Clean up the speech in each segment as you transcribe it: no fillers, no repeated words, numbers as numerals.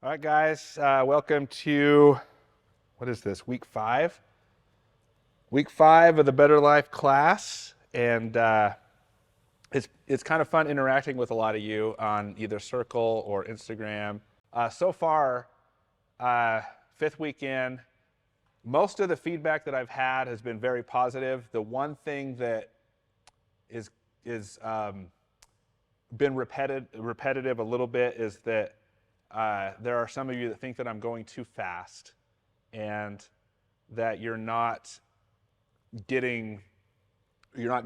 All right, guys, welcome to, what is this, week 5? Week 5 of the Better Life class. And it's kind of fun interacting with a lot of you on either Circle or Instagram. So far, fifth weekend, most of the feedback that I've had has been very positive. The one thing that is been repetitive a little bit is that there are some of you that think that I'm going too fast and that you're not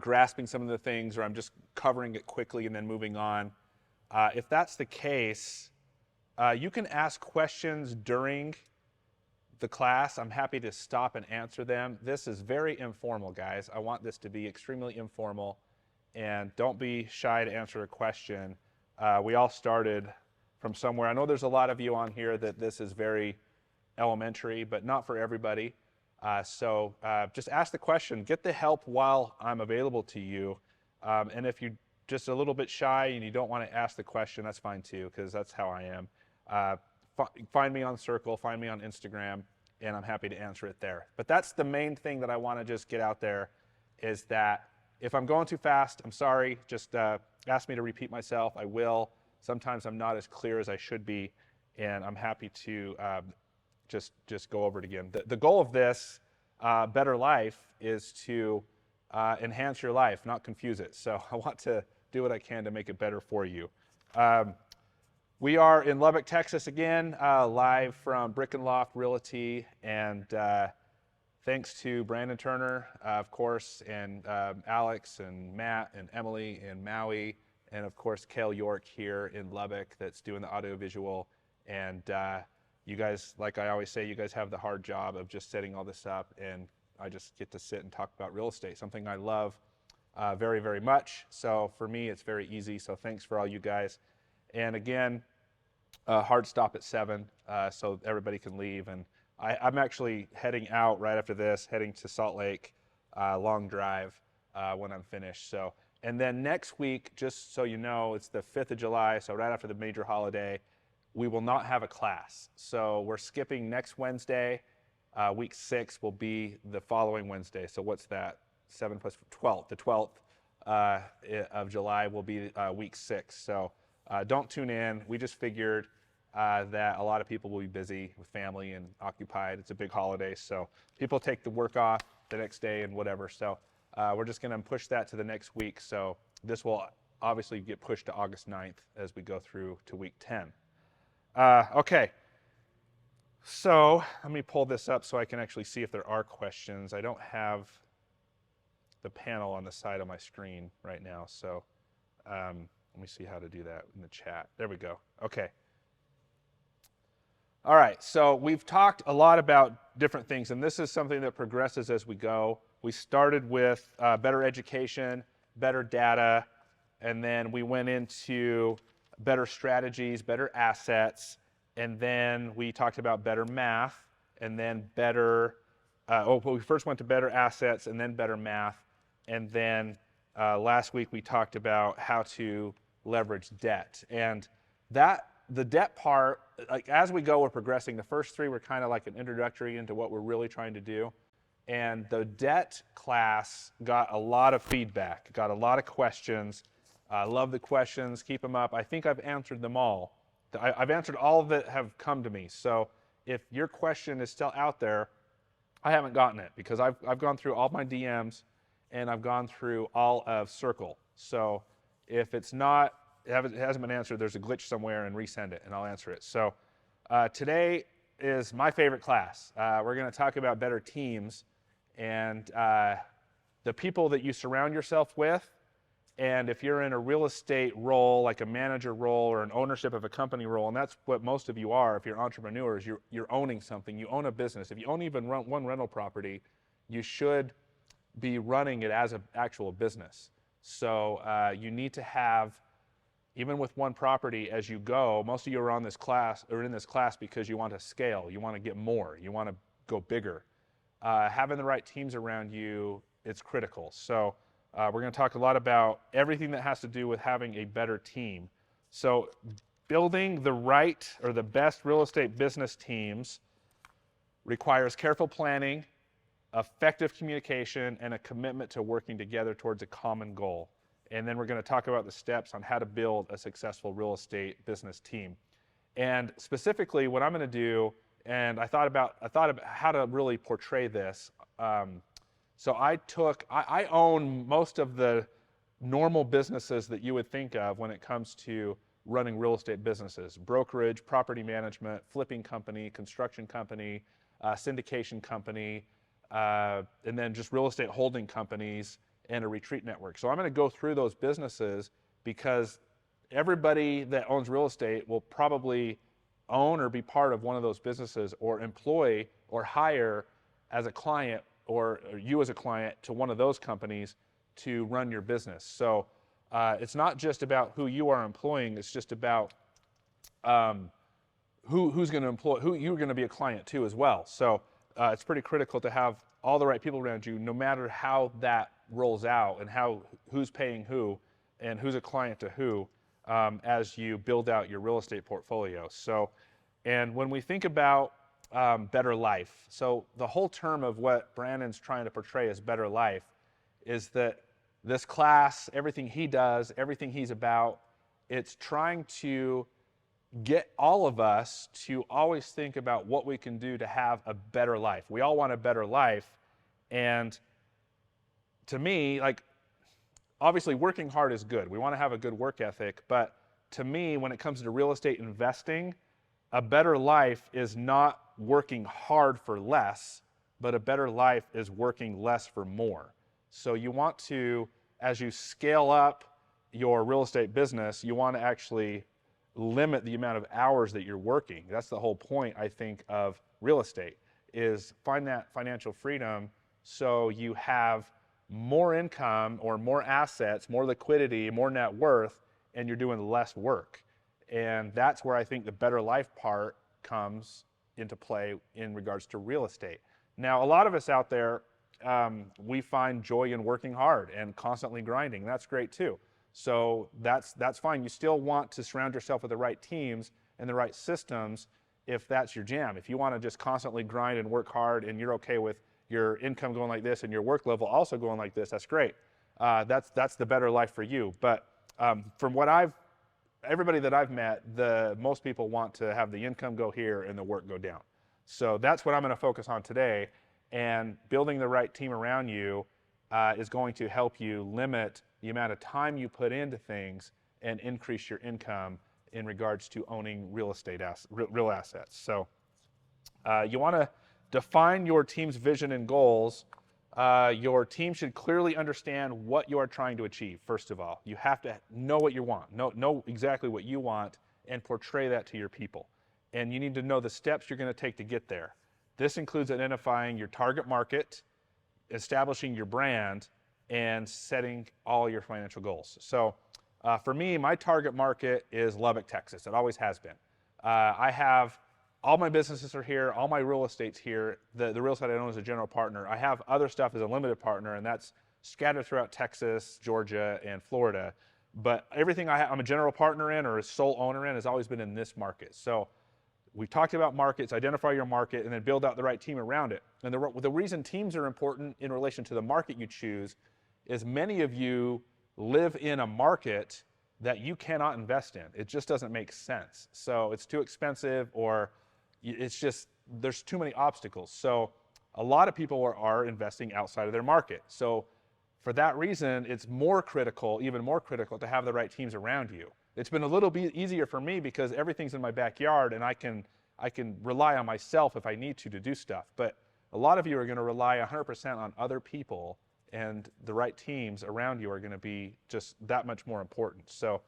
grasping some of the things, or I'm just covering it quickly and then moving on. If that's the case, you can ask questions during the class. I'm happy to stop and answer them. This is very informal, guys. I want this to be extremely informal, and don't be shy to answer a question. We all started from somewhere. I know there's a lot of you on here that this is very elementary, but not for everybody. So just ask the question, get the help while I'm available to you. And if you're just a little bit shy and you don't want to ask the question, that's fine too, because that's how I am. Find me on Circle, find me on Instagram, and I'm happy to answer it there. But that's the main thing that I want to just get out there, is that if I'm going too fast, I'm sorry. Just ask me to repeat myself. I will. Sometimes I'm not as clear as I should be, and I'm happy to just go over it again. The goal of this Better Life is to enhance your life, not confuse it. So I want to do what I can to make it better for you. We are in Lubbock, Texas again, live from Brick and Loft Realty, and thanks to Brandon Turner, of course, and Alex and Matt and Emily in Maui, and of course Cale York here in Lubbock that's doing the audiovisual. And you guys, like I always say, you guys have the hard job of just setting all this up, and I just get to sit and talk about real estate, something I love very, very much. So for me, it's very easy. So thanks for all you guys. And again, hard stop at 7, so everybody can leave. And I'm actually heading out right after this, heading to Salt Lake, long drive when I'm finished. So, and then next week, just so you know, it's the 5th of July, so right after the major holiday, we will not have a class. So we're skipping next Wednesday. Week 6 will be the following Wednesday. So what's that? 7 plus 12. The 12th of July will be week 6. So don't tune in. We just figured that a lot of people will be busy with family and occupied. It's a big holiday, so people take the work off the next day and whatever. So we're just going to push that to the next week. So this will obviously get pushed to August 9th as we go through to week 10. Okay, so let me pull this up so I can actually see if there are questions. I don't have the panel on the side of my screen right now, so let me see how to do that in the chat. There we go. Okay. All right, so we've talked a lot about different things, and this is something that progresses as we go. We started with better education, better data, and then we went into better strategies, better assets, and then we talked about better math, and then we first went to better assets and then better math, and then last week we talked about how to leverage debt. And the debt part, like as we go, we're progressing. The first 3 were kind of like an introductory into what we're really trying to do. And the debt class got a lot of feedback, got a lot of questions. I love the questions, keep them up. I think I've answered them all. I've answered all that have come to me. So if your question is still out there, I haven't gotten it, because I've gone through all my DMs and I've gone through all of Circle. So if it hasn't been answered, there's a glitch somewhere, and resend it and I'll answer it. So today is my favorite class. We're going to talk about better teams and the people that you surround yourself with. And if you're in a real estate role, like a manager role or an ownership of a company role, and that's what most of you are, if you're entrepreneurs, you're owning something, you own a business. If you own even one rental property, you should be running it as an actual business. So you need to have, even with one property as you go, most of you are in this class because you want to scale, you want to get more, you want to go bigger. Having the right teams around you, it's critical. So we're going to talk a lot about everything that has to do with having a better team. So building the right or the best real estate business teams requires careful planning, effective communication, and a commitment to working together towards a common goal. And then we're going to talk about the steps on how to build a successful real estate business team. And specifically, what I'm going to do, and I thought about how to really portray this. So I own most of the normal businesses that you would think of when it comes to running real estate businesses: brokerage, property management, flipping company, construction company, syndication company, and then just real estate holding companies and a retreat network. So I'm going to go through those businesses because everybody that owns real estate will probably own or be part of one of those businesses, or employ or hire as a client, or you as a client, to one of those companies to run your business. So it's not just about who you are employing, it's just about who's going to employ, who you're going to be a client to as well. So it's pretty critical to have all the right people around you, no matter how that rolls out and who's paying who and who's a client to who, as you build out your real estate portfolio. So, and when we think about better life, so the whole term of what Brandon's trying to portray as better life is that this class, everything he does, everything he's about, it's trying to get all of us to always think about what we can do to have a better life. We all want a better life. And to me, like, obviously working hard is good. We want to have a good work ethic. But to me, when it comes to real estate investing, a better life is not working hard for less, but a better life is working less for more. So you want to, as you scale up your real estate business, you want to actually limit the amount of hours that you're working. That's the whole point, I think, of real estate, is find that financial freedom so you have more income or more assets, more liquidity, more net worth, and you're doing less work. And that's where I think the better life part comes into play in regards to real estate. Now, a lot of us out there, we find joy in working hard and constantly grinding. That's great too. So that's fine. You still want to surround yourself with the right teams and the right systems if that's your jam. If you want to just constantly grind and work hard and you're okay with your income going like this and your work level also going like this, that's great. That's the better life for you. But from what everybody that I've met, most people want to have the income go here and the work go down. So that's what I'm going to focus on today. And building the right team around you is going to help you limit the amount of time you put into things and increase your income in regards to owning real assets. So you want to define your team's vision and goals. Your team should clearly understand what you are trying to achieve, first of all. You have to know what you want, know exactly what you want, and portray that to your people. And you need to know the steps you're going to take to get there. This includes identifying your target market, establishing your brand, and setting all your financial goals. So for me, my target market is Lubbock, Texas. It always has been. I have all my businesses are here, all my real estate's here. The real estate I own as a general partner. I have other stuff as a limited partner, and that's scattered throughout Texas, Georgia, and Florida. But everything I'm a general partner in or a sole owner in has always been in this market. So we've talked about markets, identify your market, and then build out the right team around it. And the reason teams are important in relation to the market you choose is many of you live in a market that you cannot invest in. It just doesn't make sense. So it's too expensive, or it's just, there's too many obstacles. So a lot of people are investing outside of their market. So for that reason, it's more critical, even more critical, to have the right teams around you. It's been a little bit easier for me because everything's in my backyard and I can rely on myself if I need to do stuff. But a lot of you are going to rely 100% on other people, and the right teams around you are going to be just that much more important. So,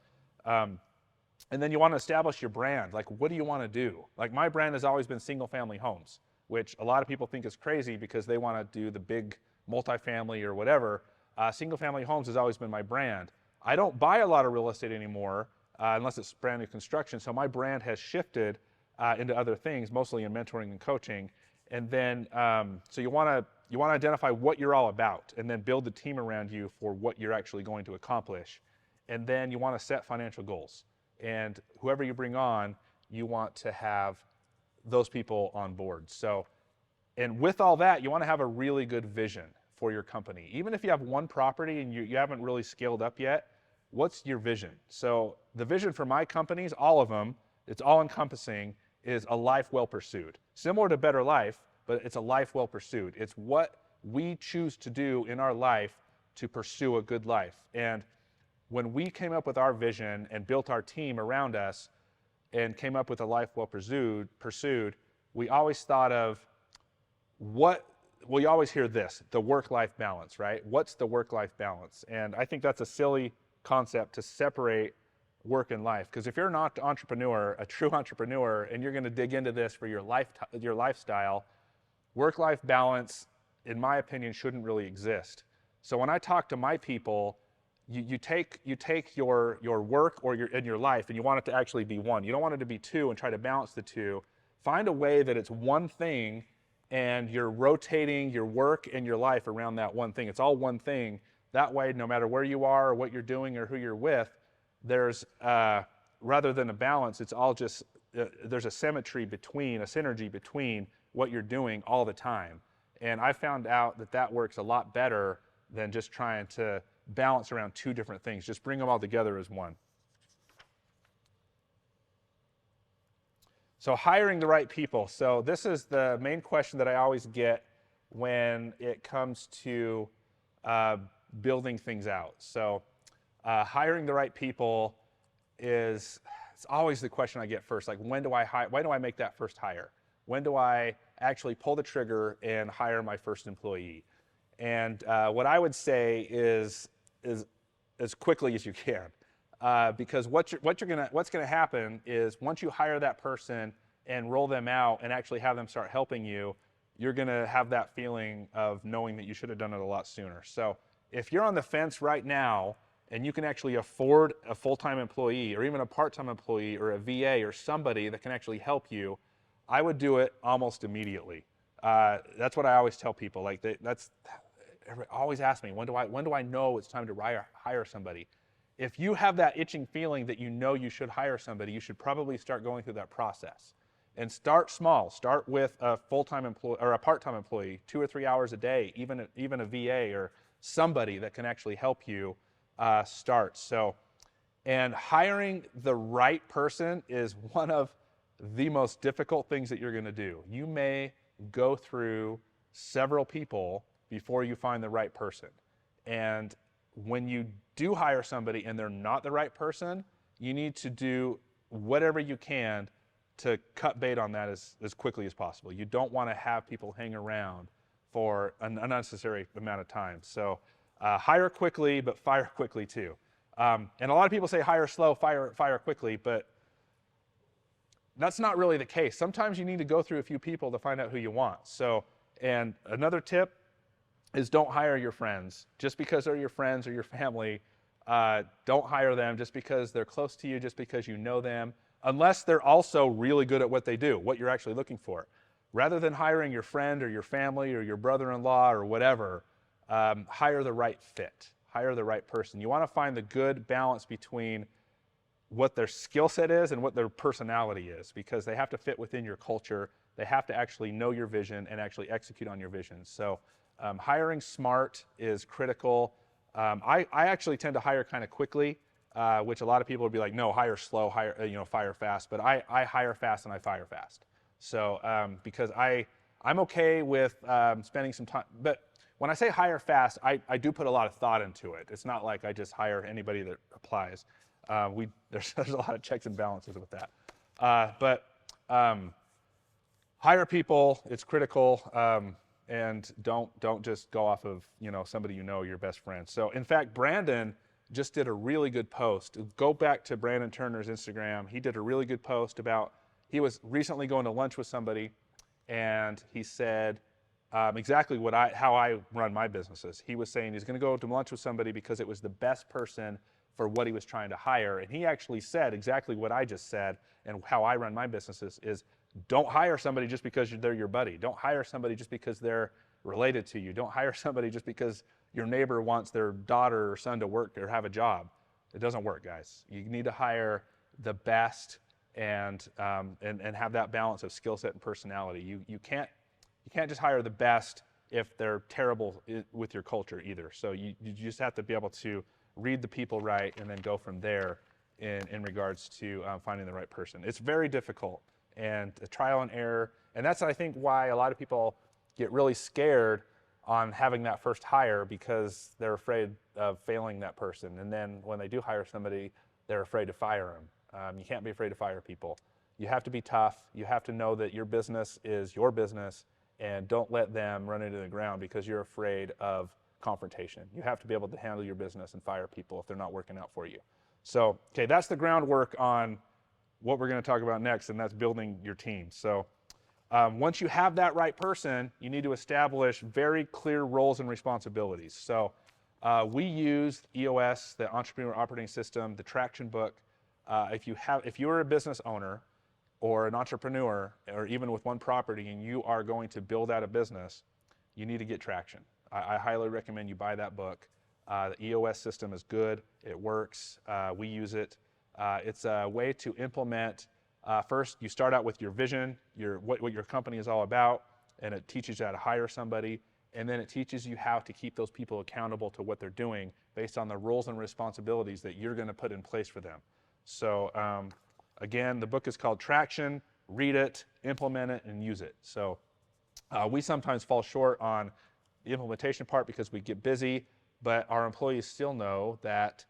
and then you want to establish your brand. Like, what do you want to do? Like, my brand has always been single family homes, which a lot of people think is crazy because they want to do the big multifamily or whatever. Single family homes has always been my brand. I don't buy a lot of real estate anymore unless it's brand new construction. So my brand has shifted into other things, mostly in mentoring and coaching. And then, so you want to identify what you're all about, and then build the team around you for what you're actually going to accomplish. And then you want to set financial goals. and whoever you bring on, you want to have those people on board. So, and with all that, you want to have a really good vision for your company. Even if you have one property and you haven't really scaled up yet, what's your vision? So the vision for my companies, all of them, it's all encompassing, is a life well pursued. Similar to Better Life, but it's a life well pursued. It's what we choose to do in our life to pursue a good life. And when we came up with our vision and built our team around us and came up with a life well pursued, we always thought of you always hear this, the work-life balance, right? What's the work-life balance? And I think that's a silly concept to separate work and life. Because if you're an entrepreneur, a true entrepreneur, and you're going to dig into this for your lifestyle, work-life balance, in my opinion, shouldn't really exist. So when I talk to my people, you take your work or your life, and you want it to actually be one. You don't want it to be two and try to balance the two. Find a way that it's one thing, and you're rotating your work and your life around that one thing. It's all one thing. That way, no matter where you are or what you're doing or who you're with, there's, rather than a balance, it's all just, there's a synergy between what you're doing all the time. And I found out that works a lot better than just trying to balance around two different things. Just bring them all together as one. So hiring the right people. So this is the main question that I always get when it comes to building things out. So hiring the right people it's always the question I get first. Like, when do I make that first hire? When do I actually pull the trigger and hire my first employee? And what I would say is as quickly as you can. Because what's gonna happen is once you hire that person and roll them out and actually have them start helping you, you're gonna have that feeling of knowing that you should have done it a lot sooner. So if you're on the fence right now and you can actually afford a full-time employee or even a part-time employee or a VA or somebody that can actually help you, I would do it almost immediately. That's what I always tell people. Like always ask me, when do I know it's time to hire somebody? If you have that itching feeling that you know you should hire somebody, you should probably start going through that process. And start small. Start with a full-time employee or a part-time employee, 2 or 3 hours a day, even a VA or somebody that can actually help you start. So, and hiring the right person is one of the most difficult things that you're going to do. You may go through several people before you find the right person. And when you do hire somebody and they're not the right person, you need to do whatever you can to cut bait on that as quickly as possible. You don't want to have people hang around for an unnecessary amount of time. So hire quickly, but fire quickly too. And a lot of people say hire slow, fire quickly, but that's not really the case. Sometimes you need to go through a few people to find out who you want. So, and another tip is don't hire your friends. Just because they're your friends or your family, don't hire them just because they're close to you, just because you know them, unless they're also really good at what they do, what you're actually looking for. Rather than hiring your friend or your family or your brother-in-law or whatever, hire the right fit, hire the right person. You want to find the good balance between what their skill set is and what their personality is, because they have to fit within your culture. They have to actually know your vision and actually execute on your vision. So hiring smart is critical. I actually tend to hire kind of quickly, which a lot of people would be like, no, hire slow, fire fast. But I hire fast and I fire fast. So because I'm okay with spending some time. But when I say hire fast, I do put a lot of thought into it. It's not like I just hire anybody that applies. There's a lot of checks and balances with that. But hire people, it's critical. And don't just go off of somebody your best friend. So in fact, Brandon just did a really good post. Go back to Brandon Turner's Instagram. He did a really good post about, he was recently going to lunch with somebody, and he said exactly how I run my businesses. He was saying he's going to go to lunch with somebody because it was the best person for what he was trying to hire. And he actually said exactly what I just said, and how I run my businesses is, don't hire somebody just because they're your buddy. Don't hire somebody just because they're related to you. Don't hire somebody just because your neighbor wants their daughter or son to work or have a job. It doesn't work, guys. You need to hire the best and have that balance of skill set and personality. You can't just hire the best if they're terrible with your culture either. So you just have to be able to read the people right and then go from there in regards to finding the right person. It's very difficult and a trial and error. And that's, I think, why a lot of people get really scared on having that first hire, because they're afraid of failing that person. And then when they do hire somebody, they're afraid to fire them. You can't be afraid to fire people. You have to be tough. You have to know that your business is your business, and don't let them run into the ground because you're afraid of confrontation. You have to be able to handle your business and fire people if they're not working out for you. So, okay, that's the groundwork on what we're going to talk about next, and that's building your team. So once you have that right person, you need to establish very clear roles and responsibilities. So we use EOS, the Entrepreneur Operating System, the Traction book. If you're a business owner or an entrepreneur, or even with one property, and you are going to build out a business, you need to get Traction. I highly recommend you buy that book. The EOS system is good. It works. We use it. It's a way to implement. First, you start out with your vision, what your company is all about, and it teaches you how to hire somebody. And then it teaches you how to keep those people accountable to what they're doing based on the roles and responsibilities that you're going to put in place for them. So again, the book is called Traction. Read it, implement it, and use it. So we sometimes fall short on the implementation part because we get busy, but our employees still know that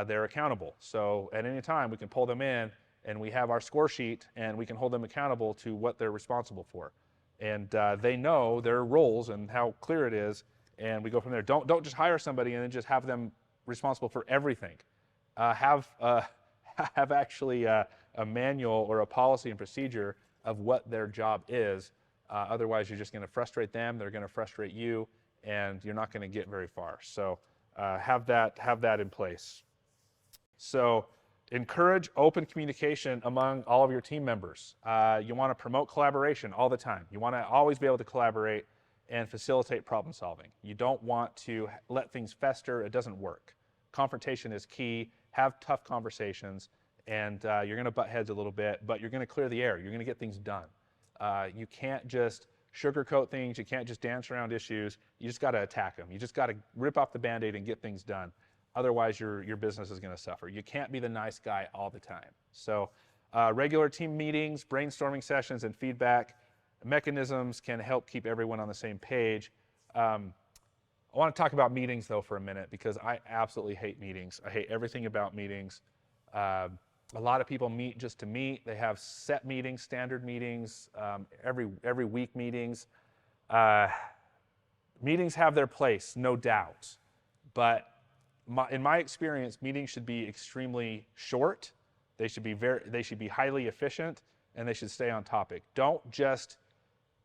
they're accountable. So at any time, we can pull them in, and we have our score sheet, and we can hold them accountable to what they're responsible for. And they know their roles and how clear it is, and we go from there. Don't just hire somebody and then just have them responsible for everything. Have actually a manual or a policy and procedure of what their job is. Otherwise, you're just going to frustrate them. They're going to frustrate you, and you're not going to get very far. So have that in place. So encourage open communication among all of your team members. You want to promote collaboration all the time. You want to always be able to collaborate and facilitate problem solving. You don't want to let things fester. It doesn't work. Confrontation is key. Have tough conversations, and you're going to butt heads a little bit, but you're going to clear the air. You're going to get things done. You can't just sugarcoat things. You can't just dance around issues. You just got to attack them. You just got to rip off the Band-Aid and get things done. Otherwise, your business is going to suffer. You can't be the nice guy all the time. So regular team meetings, brainstorming sessions, and feedback mechanisms can help keep everyone on the same page. I want to talk about meetings, though, for a minute, because I absolutely hate meetings. I hate everything about meetings. A lot of people meet just to meet. They have set meetings, standard meetings, every week meetings. Meetings have their place, no doubt. But in my experience, meetings should be extremely short. They should be highly efficient, and they should stay on topic. Don't just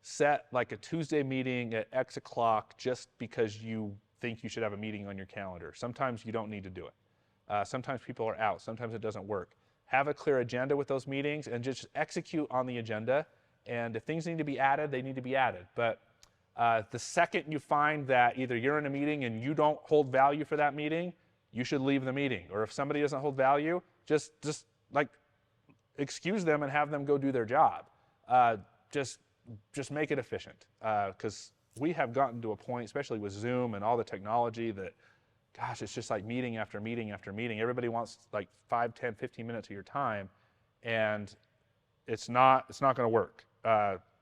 set like a Tuesday meeting at X o'clock just because you think you should have a meeting on your calendar. Sometimes you don't need to do it. Sometimes people are out. Sometimes it doesn't work. Have a clear agenda with those meetings and just execute on the agenda. And if things need to be added, they need to be added. But the second you find that either you're in a meeting and you don't hold value for that meeting, you should leave the meeting. Or if somebody doesn't hold value, just like excuse them and have them go do their job. Just make it efficient, because we have gotten to a point, especially with Zoom and all the technology, that, gosh, it's just like meeting after meeting after meeting. Everybody wants like 5, 10, 15 minutes of your time, and it's not going to work.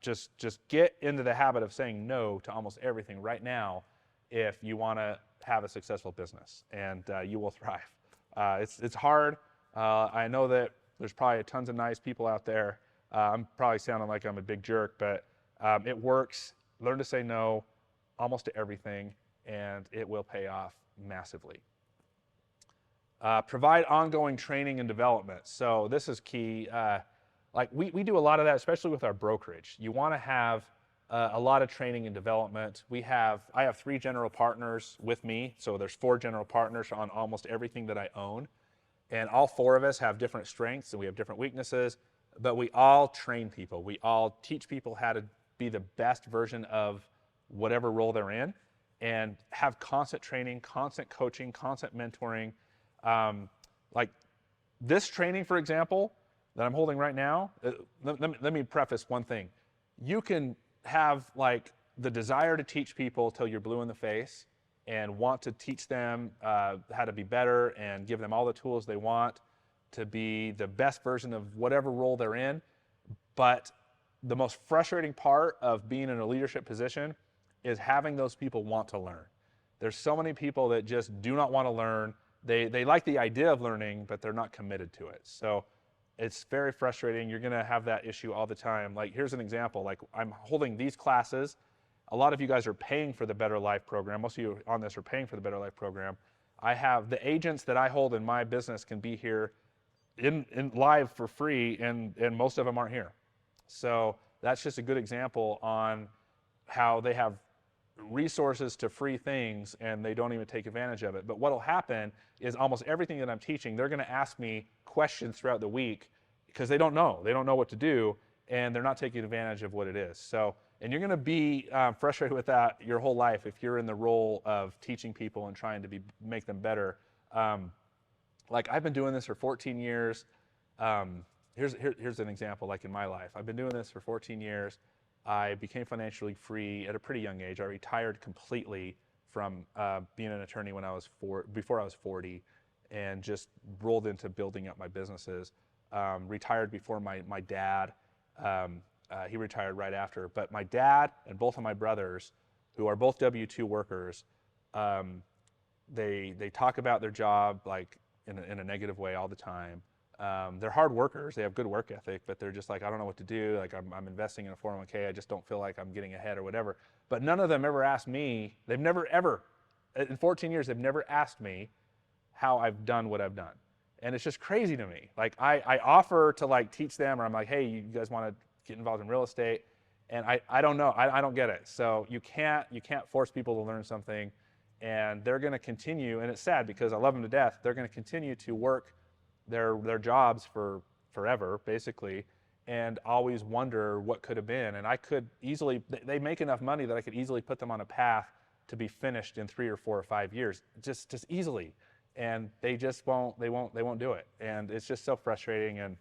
Just get into the habit of saying no to almost everything right now if you want to have a successful business, and you will thrive. It's hard. I know that there's probably tons of nice people out there. I'm probably sounding like I'm a big jerk, but it works. Learn to say no almost to everything, and it will pay off massively. Provide ongoing training and development. So this is key. Like we do a lot of that, especially with our brokerage. You want to have a lot of training and development. I have 3 general partners with me, so there's 4 general partners on almost everything that I own. And all 4 of us have different strengths and we have different weaknesses, but we all train people. We all teach people how to be the best version of whatever role they're in, and have constant training, constant coaching, constant mentoring. Like This training, for example, that I'm holding right now, let me preface one thing. You can have like the desire to teach people till you're blue in the face and want to teach them how to be better and give them all the tools they want to be the best version of whatever role they're in. But the most frustrating part of being in a leadership position is having those people want to learn. There's so many people that just do not want to learn. They like the idea of learning, but they're not committed to it. So it's very frustrating. You're going to have that issue all the time. Like, here's an example. Like, I'm holding these classes. A lot of you guys are paying for the Better Life program. Most of you on this are paying for the Better Life program. I have the agents that I hold in my business can be here in live for free, and most of them aren't here. So that's just a good example on how they have resources to free things and they don't even take advantage of it. But what'll happen is almost everything that I'm teaching, they're going to ask me questions throughout the week because they don't know what to do, and they're not taking advantage of what it is. So, and you're going to be frustrated with that your whole life if you're in the role of teaching people and trying to make them better. Like, I've been doing this for 14 years. Here's an example. Like, in my life, I've been doing this for 14 years. I became financially free at a pretty young age. I retired completely from being an attorney before I was 40, and just rolled into building up my businesses. Retired before my dad. He retired right after. But my dad and both of my brothers, who are both W-2 workers, they talk about their job like in a negative way all the time. They're hard workers. They have good work ethic, but they're just like, I don't know what to do. Like, I'm investing in a 401k. I just don't feel like I'm getting ahead or whatever. But none of them ever asked me. They've never ever, in 14 years, they've never asked me how I've done what I've done. And it's just crazy to me. Like, I offer to like teach them, or I'm like, hey, you guys want to get involved in real estate? And I don't know. I don't get it. So you can't force people to learn something, and they're going to continue. And it's sad because I love them to death. They're going to continue to work their jobs for forever, basically, and always wonder what could have been. And I could easily, they make enough money that I could easily put them on a path to be finished in 3 or 4 or 5 years, just easily. And they just won't do it. And it's just so frustrating. And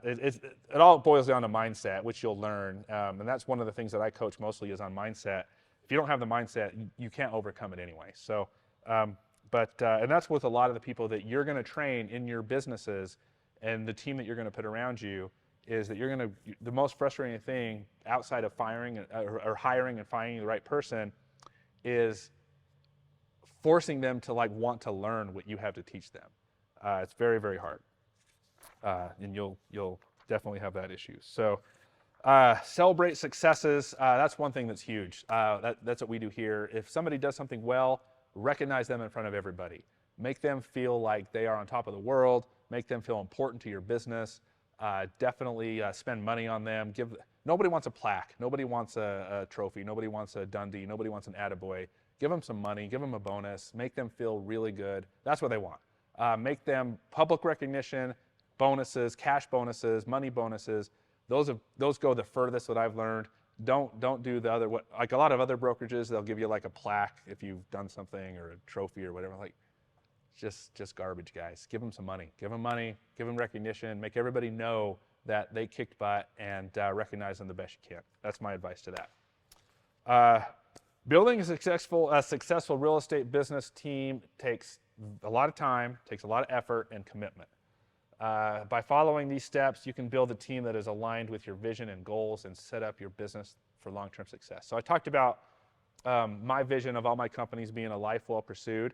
it all boils down to mindset, which you'll learn. And that's one of the things that I coach mostly is on mindset. If you don't have the mindset, you can't overcome it anyway. So, and that's with a lot of the people that you're going to train in your businesses, and the team that you're going to put around you, is that the most frustrating thing outside of firing or hiring and finding the right person is forcing them to like want to learn what you have to teach them. It's very, very hard. And you'll definitely have that issue. So celebrate successes. That's one thing that's huge. That's what we do here. If somebody does something well, recognize them in front of everybody. Make them feel like they are on top of the world. Make them feel important to your business. Definitely spend money on them. Nobody wants a plaque. Nobody wants a trophy. Nobody wants a Dundee. Nobody wants an attaboy. Give them some money. Give them a bonus. Make them feel really good. That's what they want. Make them public recognition, bonuses, cash bonuses, money bonuses. Those go the furthest that I've learned. Don't do the other, like a lot of other brokerages, they'll give you like a plaque if you've done something, or a trophy or whatever. Like, just garbage, guys. Give them some money. Give them money. Give them recognition. Make everybody know that they kicked butt, and recognize them the best you can. That's my advice to that. Building a successful real estate business team takes a lot of time, takes a lot of effort and commitment. By following these steps, you can build a team that is aligned with your vision and goals and set up your business for long-term success. So I talked about my vision of all my companies being a life well pursued.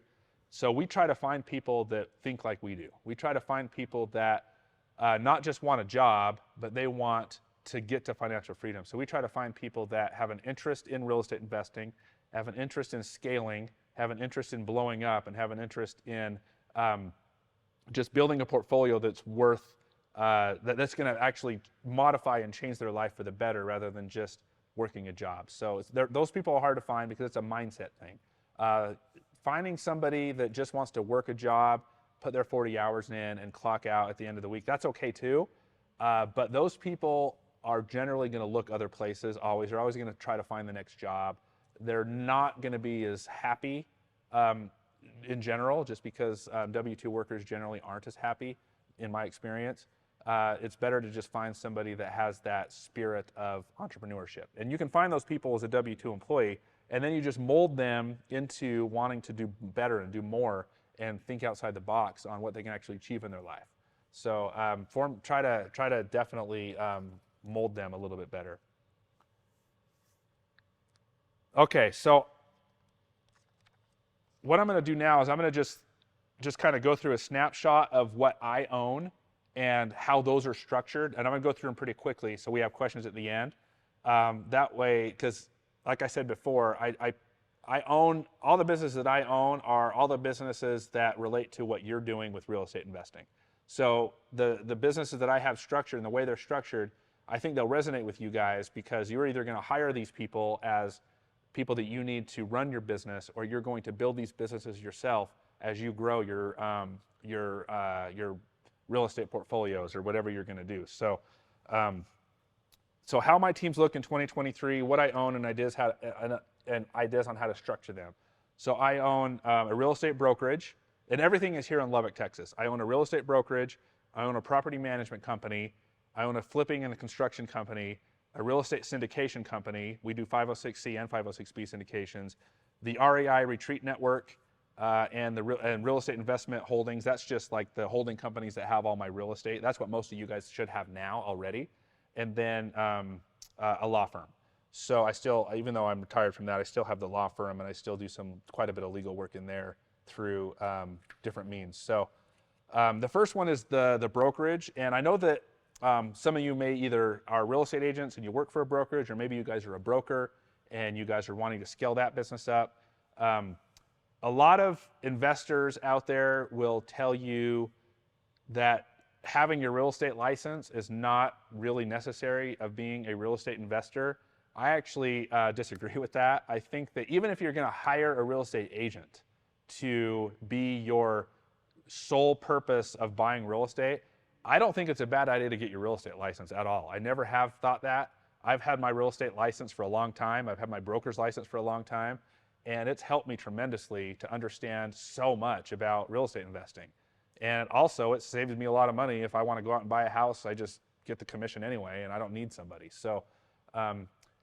So we try to find people that think like we do. We try to find people that not just want a job, but they want to get to financial freedom. So we try to find people that have an interest in real estate investing, have an interest in scaling, have an interest in blowing up, and have an interest in just building a portfolio that's worth, that's going to actually modify and change their life for the better rather than just working a job. So those people are hard to find because it's a mindset thing. Finding somebody that just wants to work a job, put their 40 hours in, and clock out at the end of the week, that's okay too. But those people are generally going to look other places always. They're always going to try to find the next job. They're not going to be as happy in general, just because W-2 workers generally aren't as happy. in my experience. It's better to just find somebody that has that spirit of entrepreneurship. And you can find those people as a W-2 employee, and then you just mold them into wanting to do better and do more and think outside the box on what they can actually achieve in their life. So try to definitely mold them a little bit better. Okay, so what I'm going to do now is I'm going to just kind of go through a snapshot of what I own and how those are structured, and I'm going to go through them pretty quickly so we have questions at the end. That way, because like I said before, I own, all the businesses that I own are all the businesses that relate to what you're doing with real estate investing. So the businesses that I have structured and the way they're structured, I think they'll resonate with you guys because you're either going to hire these people as people that you need to run your business, or you're going to build these businesses yourself as you grow your real estate portfolios or whatever you're going to do. So, so how my teams look in 2023, what I own, and ideas on how to structure them. So I own a real estate brokerage, and everything is here in Lubbock, Texas. I own a real estate brokerage. I own a property management company. I own a flipping and a construction company, a real estate syndication company. We do 506C and 506B syndications. The REI Retreat Network and real estate investment holdings. That's just like the holding companies that have all my real estate. That's what most of you guys should have now already. And then a law firm. So I still, even though I'm retired from that, I still have the law firm, and I still do quite a bit of legal work in there through different means. So the first one is the brokerage, and I know that some of you may either are real estate agents and you work for a brokerage, or maybe you guys are a broker and you guys are wanting to scale that business up. A lot of investors out there will tell you that having your real estate license is not really necessary of being a real estate investor. I actually disagree with that. I think that even if you're going to hire a real estate agent to be your sole purpose of buying real estate, I don't think it's a bad idea to get your real estate license at all. I never have thought that. I've had my real estate license for a long time. I've had my broker's license for a long time, and it's helped me tremendously to understand so much about real estate investing. And also, it saves me a lot of money. If I want to go out and buy a house, I just get the commission anyway, and I don't need somebody. So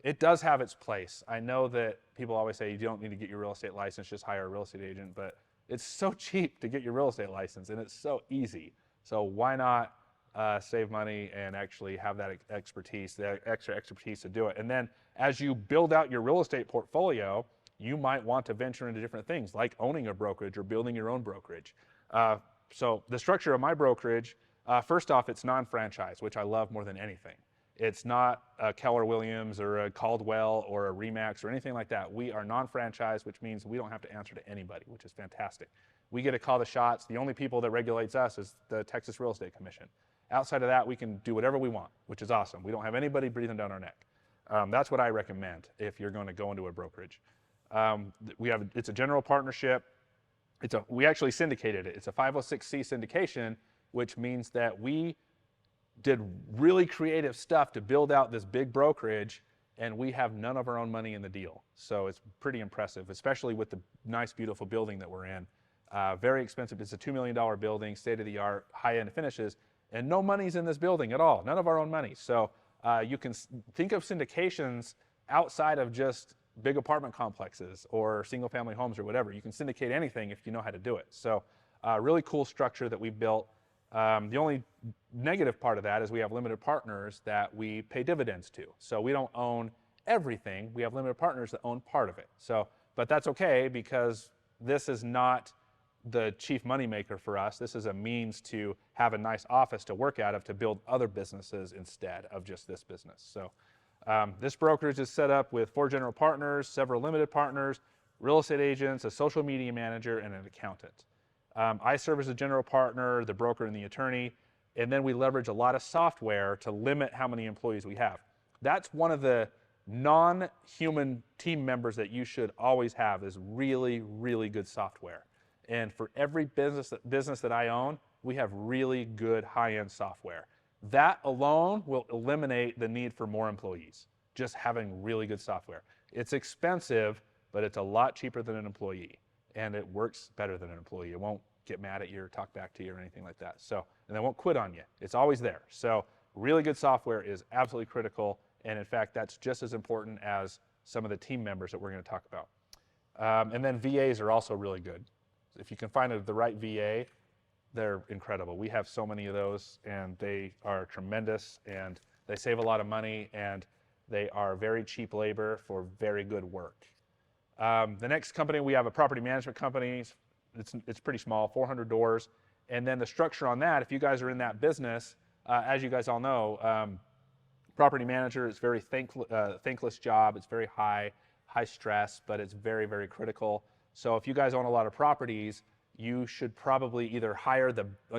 it does have its place. I know that people always say you don't need to get your real estate license, just hire a real estate agent, but it's so cheap to get your real estate license, and it's so easy. So why not save money and actually have that expertise, the extra expertise to do it? And then as you build out your real estate portfolio, you might want to venture into different things like owning a brokerage or building your own brokerage. So the structure of my brokerage, first off, it's non-franchise, which I love more than anything. It's not a Keller Williams or a Caldwell or a Remax or anything like that. We are non-franchise, which means we don't have to answer to anybody, which is fantastic. We get to call the shots. The only people that regulates us is the Texas Real Estate Commission. Outside of that, we can do whatever we want, which is awesome. We don't have anybody breathing down our neck. That's what I recommend if you're going to go into a brokerage. It's a general partnership. We actually syndicated it. It's a 506C syndication, which means that we did really creative stuff to build out this big brokerage, and we have none of our own money in the deal. So it's pretty impressive, especially with the nice, beautiful building that we're in. Very expensive. It's a $2 million building, state-of-the-art, high-end finishes, and no money's in this building at all, none of our own money. So you can think of syndications outside of just big apartment complexes or single-family homes or whatever. You can syndicate anything if you know how to do it. So really cool structure that we built. The only negative part of that is we have limited partners that we pay dividends to. So we don't own everything. We have limited partners that own part of it. So, but that's okay because this is not the chief moneymaker for us. This is a means to have a nice office to work out of to build other businesses instead of just this business. So this brokerage is set up with 4 general partners, several limited partners, real estate agents, a social media manager, and an accountant. I serve as a general partner, the broker, and the attorney, and then we leverage a lot of software to limit how many employees we have. That's one of the non-human team members that you should always have is really, really good software. And for every business that I own, we have really good high-end software. That alone will eliminate the need for more employees, just having really good software. It's expensive, but it's a lot cheaper than an employee, and it works better than an employee. get mad at you or talk back to you or anything like that. So, and they won't quit on you. It's always there. So really good software is absolutely critical. And in fact, that's just as important as some of the team members that we're going to talk about. And then VAs are also really good. If you can find the right VA, they're incredible. We have so many of those, and they are tremendous, and they save a lot of money, and they are very cheap labor for very good work. The next company, we have a property management company. It's pretty small, 400 doors. And then the structure on that, if you guys are in that business, as you guys all know, property manager is very thankless job. It's very high stress, but it's very, very critical. So if you guys own a lot of properties, you should probably either hire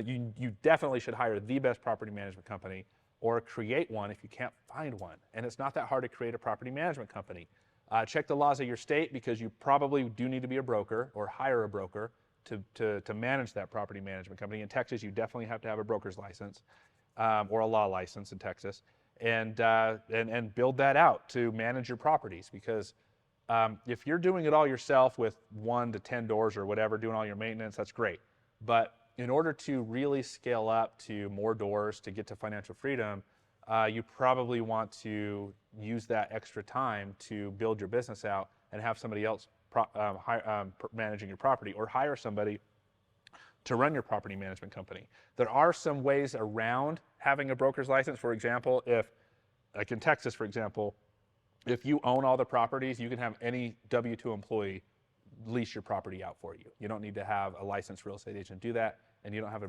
you definitely should hire the best property management company, or create one if you can't find one. And it's not that hard to create a property management company. Check the laws of your state, because you probably do need to be a broker or hire a broker to manage that property management company. In Texas, you definitely have to have a broker's license or a law license in Texas, and build that out to manage your properties. Because if you're doing it all yourself with 1 to 10 doors or whatever, doing all your maintenance, that's great. But in order to really scale up to more doors to get to financial freedom, you probably want to use that extra time to build your business out and have somebody else managing your property, or hire somebody to run your property management company. There are some ways around having a broker's license. For example, like in Texas, for example, if you own all the properties, you can have any W-2 employee lease your property out for you. You don't need to have a licensed real estate agent do that, and you don't have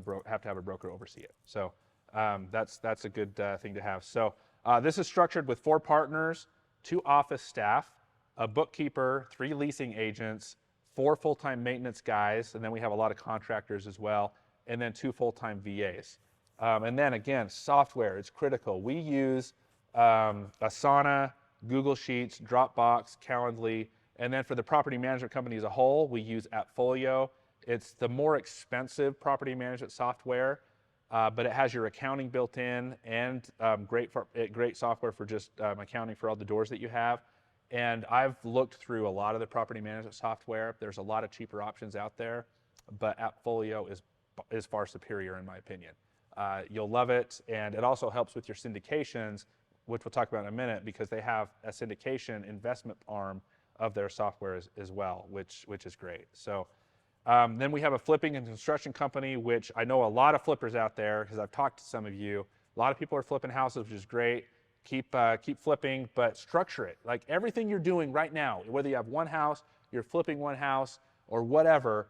to have a broker oversee it. So that's a good thing to have. So this is structured with 4 partners, 2 office staff, a bookkeeper, 3 leasing agents, 4 full-time maintenance guys, and then we have a lot of contractors as well, and then 2 full-time VAs. And then again, software is critical. We use Asana, Google Sheets, Dropbox, Calendly, and then for the property management company as a whole, we use AppFolio. It's the more expensive property management software, but it has your accounting built in, and great software for just accounting for all the doors that you have. And I've looked through a lot of the property management software. There's a lot of cheaper options out there, but AppFolio is far superior in my opinion. You'll love it, and it also helps with your syndications, which we'll talk about in a minute, because they have a syndication investment arm of their software as well, which is great. So then we have a flipping and construction company, which I know a lot of flippers out there, because I've talked to some of you. A lot of people are flipping houses, which is great. Keep flipping, but structure it. Like everything you're doing right now, whether you have one house, you're flipping one house, or whatever,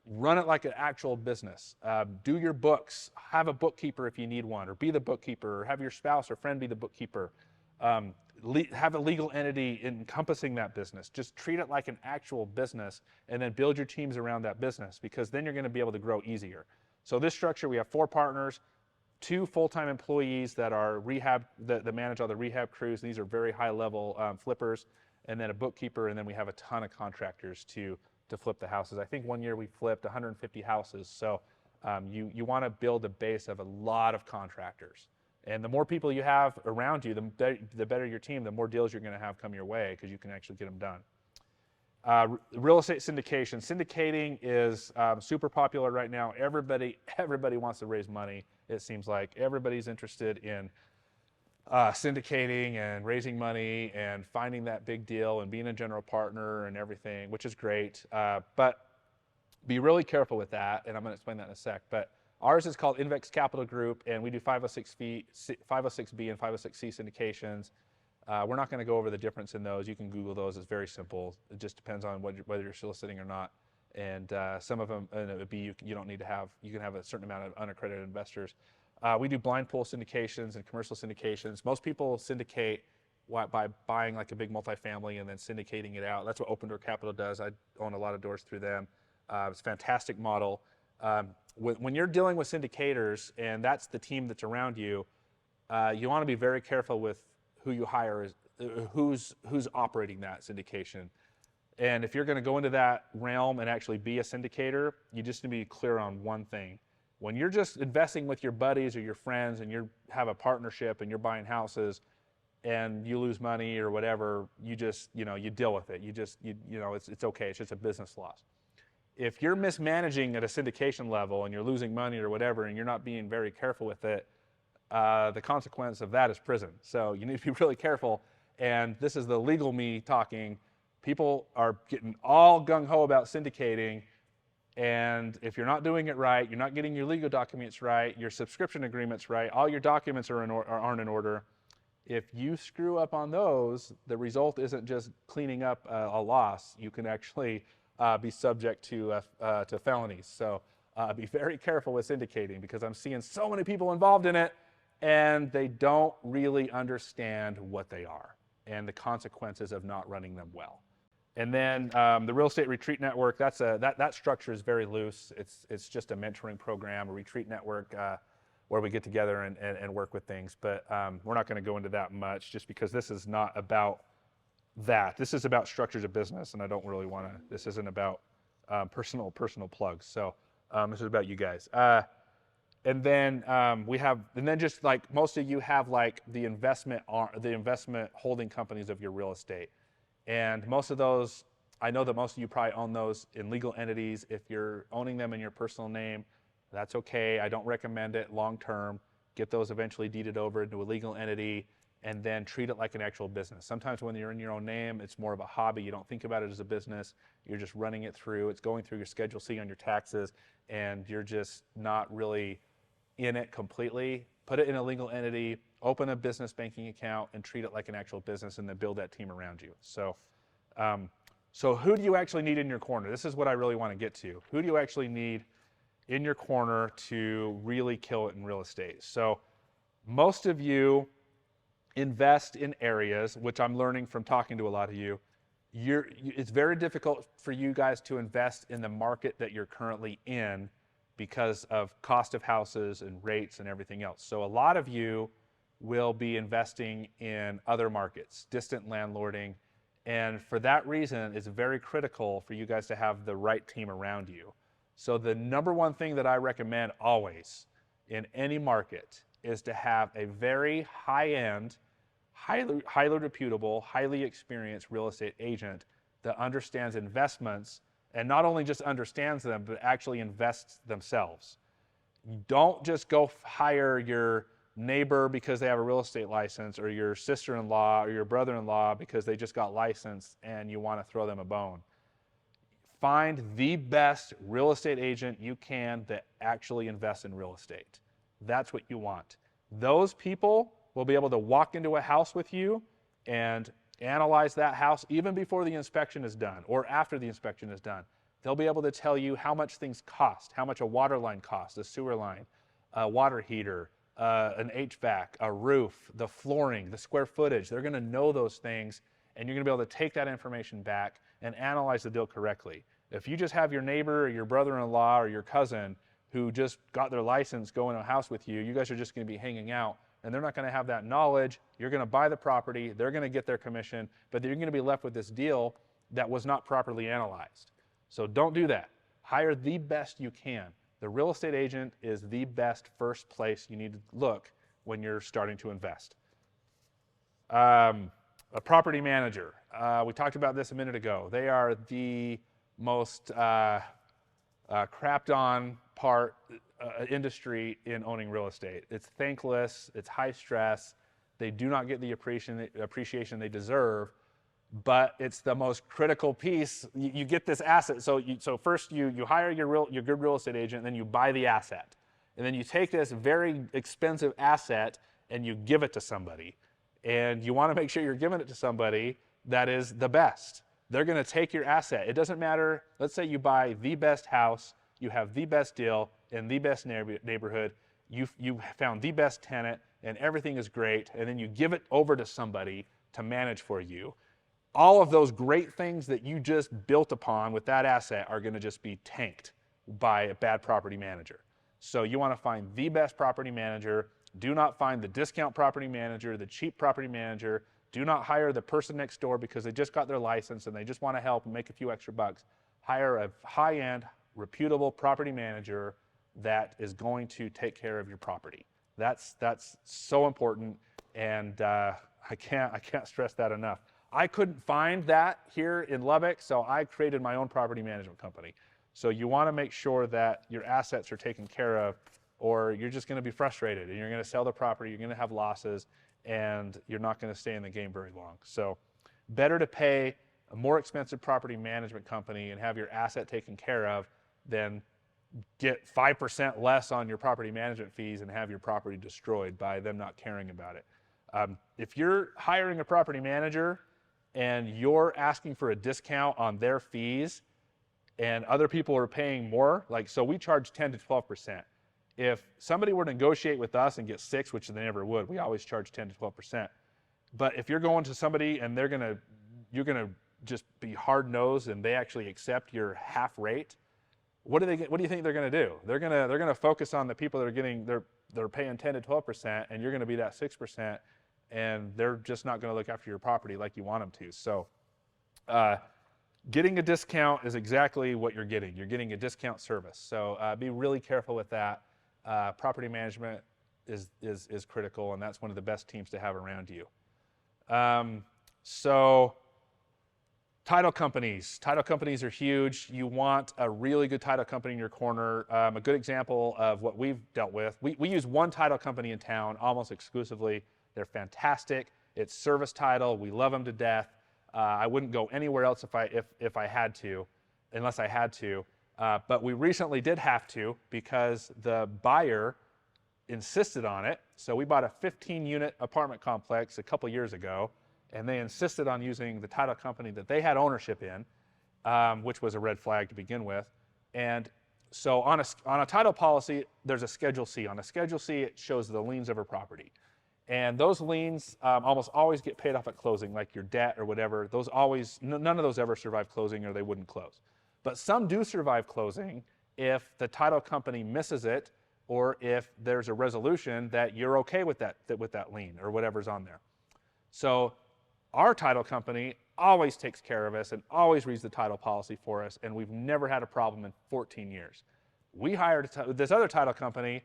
run it like an actual business. Do your books. Have a bookkeeper if you need one, or be the bookkeeper, or have your spouse or friend be the bookkeeper. Have a legal entity encompassing that business. Just treat it like an actual business, and then build your teams around that business, because then you're going to be able to grow easier. So this structure, we have 4 partners, 2 full-time employees that are that manage all the rehab crews. These are very high-level flippers, and then a bookkeeper, and then we have a ton of contractors to flip the houses. I think one year we flipped 150 houses. So you want to build a base of a lot of contractors. And the more people you have around you, the better your team, the more deals you're going to have come your way, because you can actually get them done. Real estate syndication. Syndicating is super popular right now. Everybody wants to raise money. It seems like everybody's interested in syndicating and raising money and finding that big deal and being a general partner and everything, which is great. But be really careful with that, and I'm going to explain that in a sec. But ours is called Invex Capital Group, and we do 506B and 506C syndications. We're not going to go over the difference in those. You can Google those. It's very simple. It just depends on whether you're soliciting or not. And some of them, and it would be you don't need to have. You can have a certain amount of unaccredited investors. We do blind pool syndications and commercial syndications. Most people syndicate by buying like a big multifamily and then syndicating it out. That's what Open Door Capital does. I own a lot of doors through them. It's a fantastic model. When you're dealing with syndicators, and that's the team that's around you, you want to be very careful with who you hire, who's operating that syndication. And if you're going to go into that realm and actually be a syndicator, you just need to be clear on one thing. When you're just investing with your buddies or your friends, and you have a partnership and you're buying houses, and you lose money or whatever, you just, you deal with it. It's okay. It's just a business loss. if you're mismanaging at a syndication level and you're losing money or whatever, and you're not being very careful with it, the consequence of that is prison. So you need to be really careful. And this is the legal me talking. People are getting all gung-ho about syndicating, and if you're not doing it right, you're not getting your legal documents right, your subscription agreements right, all your documents aren't in order. If you screw up on those, the result isn't just cleaning up a loss. You can actually be subject to felonies. So be very careful with syndicating, because I'm seeing so many people involved in it and they don't really understand what they are and the consequences of not running them well. And then the Real Estate Retreat Network, that structure is very loose. It's just a mentoring program, a retreat network where we get together and work with things. But we're not going to go into that much, just because this is not about that. This is about structures of business, and I don't really want to. This isn't about personal plugs. So this is about you guys. And then just like most of you have like the investment holding companies of your real estate. And most of those, I know that most of you probably own those in legal entities. If you're owning them in your personal name, that's okay. I don't recommend it long term. Get those eventually deeded over into a legal entity and then treat it like an actual business. Sometimes when you're in your own name, it's more of a hobby. You don't think about it as a business. You're just running it through. It's going through your Schedule C on your taxes, and you're just not really in it completely. Put it in a legal entity, open a business banking account, and treat it like an actual business, and then build that team around you. So who do you actually need in your corner? This is what I really want to get to. Who do you actually need in your corner to really kill it in real estate? So most of you invest in areas, which I'm learning from talking to a lot of you. It's very difficult for you guys to invest in the market that you're currently in because of cost of houses and rates and everything else. So a lot of you will be investing in other markets, distant landlording, and for that reason, it's very critical for you guys to have the right team around you. So the number one thing that I recommend always in any market is to have a very high-end, highly reputable, highly experienced real estate agent that understands investments, and not only just understands them, but actually invests themselves. You don't just go hire your neighbor because they have a real estate license, or your sister-in-law or your brother-in-law because they just got licensed and you want to throw them a bone. Find the best real estate agent you can that actually invests in real estate. That's what you want. Those people will be able to walk into a house with you and analyze that house even before the inspection is done or after the inspection is done. They'll be able to tell you how much things cost, how much a water line costs, a sewer line, a water heater, an HVAC, a roof, the flooring, the square footage. They're going to know those things, and you're going to be able to take that information back and analyze the deal correctly. If you just have your neighbor or your brother-in-law or your cousin who just got their license going to a house with you, you guys are just going to be hanging out, and they're not going to have that knowledge. You're going to buy the property, they're going to get their commission, but you're going to be left with this deal that was not properly analyzed. So don't do that. Hire the best you can. The real estate agent is the best first place you need to look when you're starting to invest. A property manager. We talked about this a minute ago. They are the most crapped on industry in owning real estate. It's thankless, it's high stress, they do not get the appreciation they deserve, but it's the most critical piece. You get this asset, so first you hire your good real estate agent, and then you buy the asset. And then you take this very expensive asset and you give it to somebody. And you want to make sure you're giving it to somebody that is the best. They're going to take your asset. It doesn't matter, let's say you buy the best house, you have the best deal in the best neighborhood, you found the best tenant, and everything is great, and then you give it over to somebody to manage for you. All of those great things that you just built upon with that asset are going to just be tanked by a bad property manager. So you want to find the best property manager. Do not find the discount property manager, the cheap property manager. Do not hire the person next door because they just got their license and they just want to help and make a few extra bucks. Hire a high-end, reputable property manager that is going to take care of your property. That's so important, and I can't stress that enough. I couldn't find that here in Lubbock, so I created my own property management company. So you want to make sure that your assets are taken care of, or you're just going to be frustrated and you're going to sell the property, you're going to have losses, and you're not going to stay in the game very long. So better to pay a more expensive property management company and have your asset taken care of than get 5% less on your property management fees and have your property destroyed by them not caring about it. If you're hiring a property manager and you're asking for a discount on their fees and other people are paying more, like, so we charge 10 to 12%. If somebody were to negotiate with us and get 6, which they never would, we always charge 10 to 12%. But if you're going to somebody and you're gonna just be hard nosed and they actually accept your half rate, what do you think they're gonna do? They're gonna focus on the people that are they're paying 10 to 12%, and you're gonna be that 6%, and they're just not gonna look after your property like you want them to. So getting a discount is exactly what you're getting. You're getting a discount service. So be really careful with that. Property management is critical, and that's one of the best teams to have around you. So title companies. Title companies are huge. You want a really good title company in your corner. A good example of what we've dealt with, we use one title company in town almost exclusively. They're fantastic. It's Service Title. We love them to death. I wouldn't go anywhere else if I had to, unless I had to. But we recently did have to because the buyer insisted on it. So we bought a 15-unit apartment complex a couple years ago, and they insisted on using the title company that they had ownership in, which was a red flag to begin with. And so on a title policy, there's a Schedule C. On a Schedule C, it shows the liens of a property. And those liens almost always get paid off at closing, like your debt or whatever. None of those ever survive closing, or they wouldn't close. But some do survive closing if the title company misses it, or if there's a resolution that you're okay with that lien or whatever's on there. So our title company always takes care of us and always reads the title policy for us, and we've never had a problem in 14 years. We hired this other title company.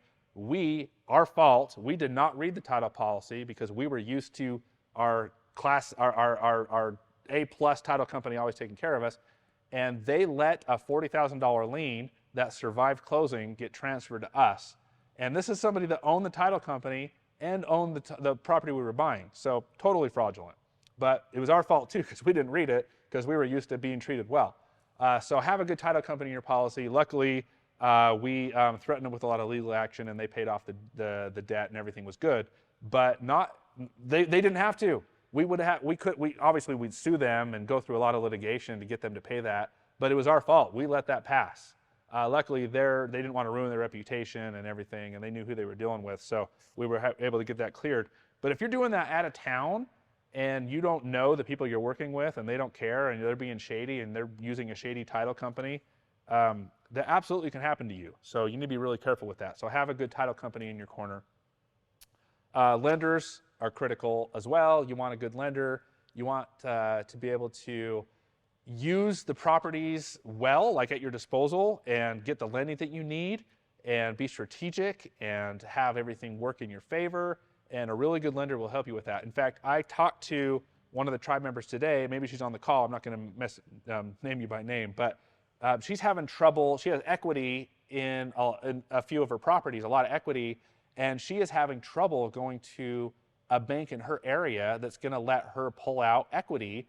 Our fault, we did not read the title policy because we were used to our A+ title company always taking care of us, and they let a $40,000 lien that survived closing get transferred to us. And this is somebody that owned the title company and owned the property we were buying, so totally fraudulent. But it was our fault too because we didn't read it because we were used to being treated well. So have a good title company in your policy. Luckily, we threatened them with a lot of legal action, and they paid off the debt, and everything was good. But they didn't have to. Obviously we'd sue them and go through a lot of litigation to get them to pay that, but it was our fault. We let that pass. Luckily, they didn't want to ruin their reputation and everything, and they knew who they were dealing with, so we were able to get that cleared. But if you're doing that out of town and you don't know the people you're working with and they don't care and they're being shady and they're using a shady title company, that absolutely can happen to you. So you need to be really careful with that. So have a good title company in your corner. Lenders are critical as well. You want a good lender. You want to be able to use the properties well, like at your disposal, and get the lending that you need, and be strategic and have everything work in your favor. And a really good lender will help you with that. In fact, I talked to one of the tribe members today. Maybe she's on the call. I'm not going to name you by name, but she's having trouble. She has equity in a few of her properties, a lot of equity, and she is having trouble going to a bank in her area that's going to let her pull out equity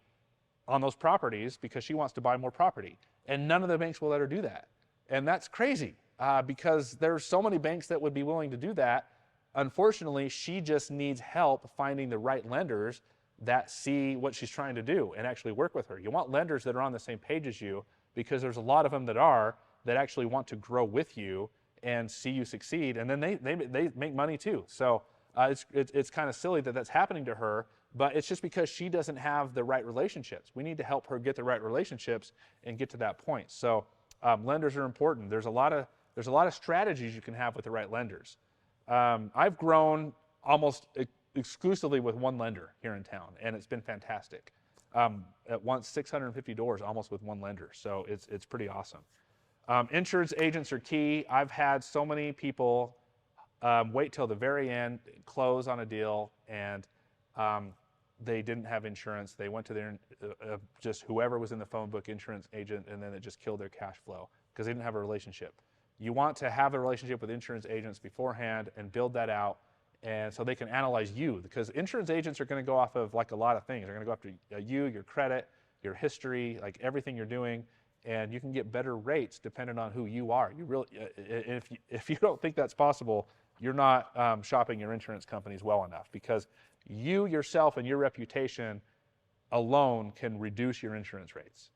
on those properties because she wants to buy more property. And none of the banks will let her do that. And that's crazy because there's so many banks that would be willing to do that. Unfortunately, she just needs help finding the right lenders that see what she's trying to do and actually work with her. You want lenders that are on the same page as you, because there's a lot of them that actually want to grow with you and see you succeed, and then they make money too. So it's kind of silly that that's happening to her, but it's just because she doesn't have the right relationships. We need to help her get the right relationships and get to that point. So lenders are important. There's a lot of strategies you can have with the right lenders. I've grown almost exclusively with one lender here in town, and it's been fantastic. At once 650 doors almost with one lender, so it's pretty awesome. Insurance agents are key. I've had so many people wait till the very end, close on a deal, and they didn't have insurance. They went to their just whoever was in the phone book insurance agent, and then it just killed their cash flow. because they didn't have a relationship. You want to have a relationship with insurance agents beforehand and build that out, and so they can analyze you, because insurance agents are going to go off of like a lot of things. They're going to go after you, your credit, your history, like everything you're doing, and you can get better rates depending on who you are. You really, if you don't think that's possible, you're not shopping your insurance companies well enough, because you yourself and your reputation alone can reduce your insurance rates,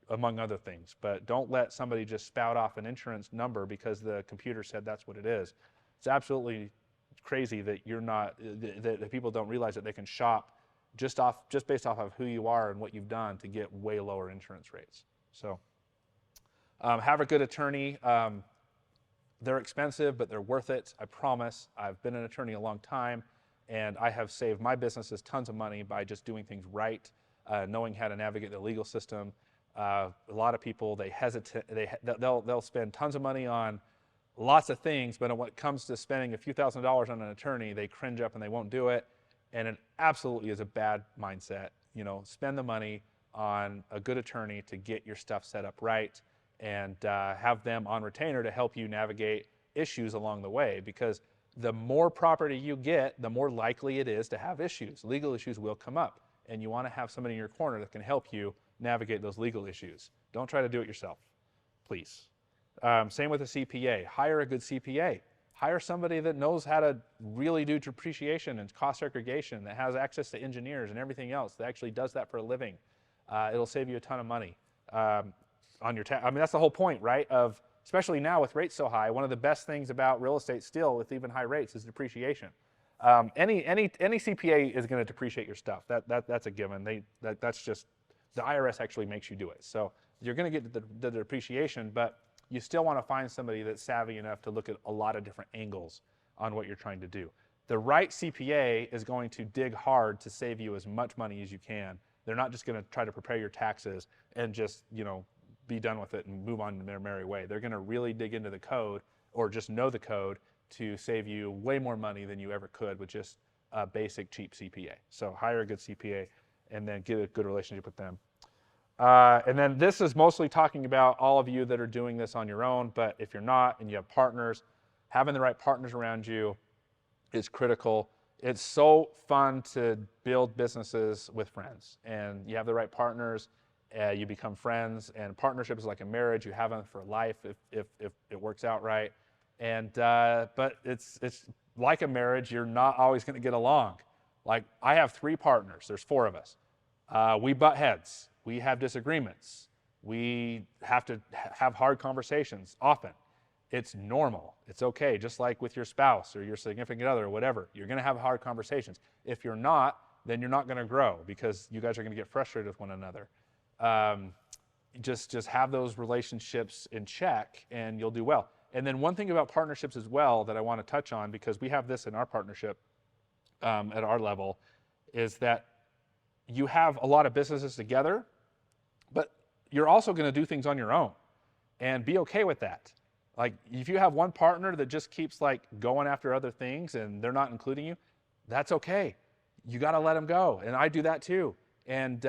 among other things. But don't let somebody just spout off an insurance number because the computer said that's what it is. It's absolutely crazy that you're not, that people don't realize that they can shop just based off of who you are and what you've done to get way lower insurance rates. So have a good attorney. They're expensive, but they're worth it, I promise. I've been an attorney a long time, and I have saved my businesses tons of money by just doing things right, knowing how to navigate the legal system. A lot of people, they hesitate, they'll spend tons of money on lots of things, but when it comes to spending a few $1,000s on an attorney, they cringe up and they won't do it. And it absolutely is a bad mindset. You know, spend the money on a good attorney to get your stuff set up right, and have them on retainer to help you navigate issues along the way, because the more property you get, the more likely it is to have issues. Legal issues will come up, and you want to have somebody in your corner that can help you navigate those legal issues. Don't try to do it yourself, please. Same with a CPA. Hire a good CPA. Hire somebody that knows how to really do depreciation and cost segregation, that has access to engineers and everything else, that actually does that for a living. It'll save you a ton of money on your tax. I mean, that's the whole point, right? Of, especially now with rates so high, one of the best things about real estate still with even high rates is depreciation. Any CPA is going to depreciate your stuff. That's a given. That's just, the IRS actually makes you do it. So you're going to get the depreciation, but you still want to find somebody that's savvy enough to look at a lot of different angles on what you're trying to do. The right CPA is going to dig hard to save you as much money as you can. They're not just going to try to prepare your taxes and just, you know, be done with it and move on in their merry way. They're going to really dig into the code, or just know the code, to save you way more money than you ever could with just a basic cheap CPA. So hire a good CPA and then get a good relationship with them. And then this is mostly talking about all of you that are doing this on your own, but if you're not and you have partners, having the right partners around you is critical. It's so fun to build businesses with friends, and you have the right partners, you become friends, and partnership is like a marriage. You have them for life if it works out right. And but it's like a marriage. You're not always going to get along. Like, I have 3 partners. There's 4 of us. We butt heads. We have disagreements. We have to have hard conversations often. It's normal. It's okay. Just like with your spouse or your significant other or whatever, you're going to have hard conversations. If you're not, then you're not going to grow, because you guys are going to get frustrated with one another. Just have those relationships in check, and you'll do well. And then one thing about partnerships as well that I want to touch on, because we have this in our partnership at our level, is that you have a lot of businesses together, but you're also going to do things on your own, and be okay with that. Like, if you have one partner that just keeps like going after other things and they're not including you, that's okay. You got to let them go, and I do that too. And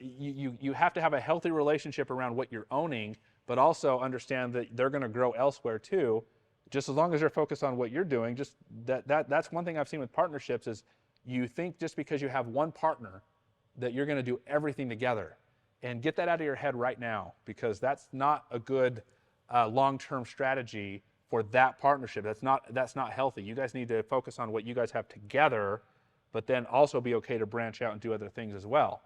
you have to have a healthy relationship around what you're owning, but also understand that they're going to grow elsewhere too. Just as long as they're focused on what you're doing. Just that's one thing I've seen with partnerships is, you think just because you have one partner that you're going to do everything together. And get that out of your head right now, because that's not a good long-term strategy for that partnership. That's not healthy. You guys need to focus on what you guys have together, but then also be okay to branch out and do other things as well.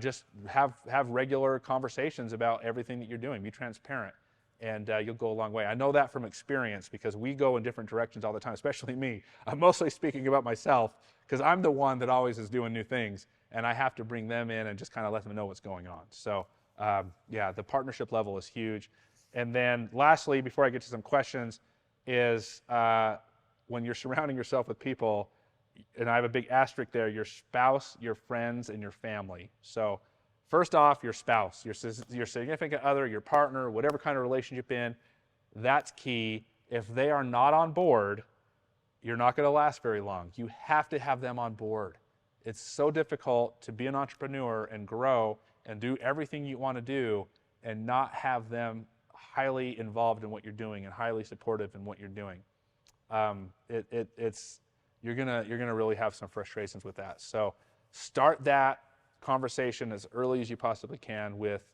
Just have regular conversations about everything that you're doing. Be transparent, and you'll go a long way. I know that from experience, because we go in different directions all the time, especially me. I'm mostly speaking about myself, because I'm the one that always is doing new things, and I have to bring them in and just kind of let them know what's going on. So yeah, the partnership level is huge. And then lastly, before I get to some questions, is when you're surrounding yourself with people, and I have a big asterisk there, your spouse, your friends, and your family. So first off, your spouse, your significant other, your partner, whatever kind of relationship in, that's key. If they are not on board, you're not going to last very long. You have to have them on board. It's so difficult to be an entrepreneur and grow and do everything you want to do and not have them highly involved in what you're doing and highly supportive in what you're doing. You're gonna really have some frustrations with that. So start that conversation as early as you possibly can with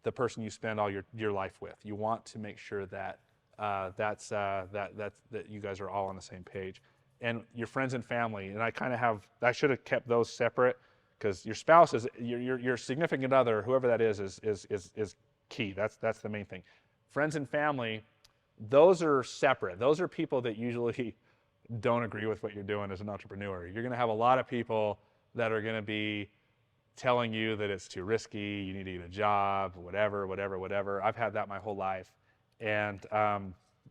the person you spend all your life with. You want to make sure that that you guys are all on the same page, and your friends and family. And I should have kept those separate, because your spouse is your significant other, whoever that is key. That's the main thing. Friends and family, those are separate. Those are people that usually don't agree with what you're doing as an entrepreneur. You're going to have a lot of people that are going to be telling you that it's too risky, you need to get a job, whatever. I've had that my whole life. And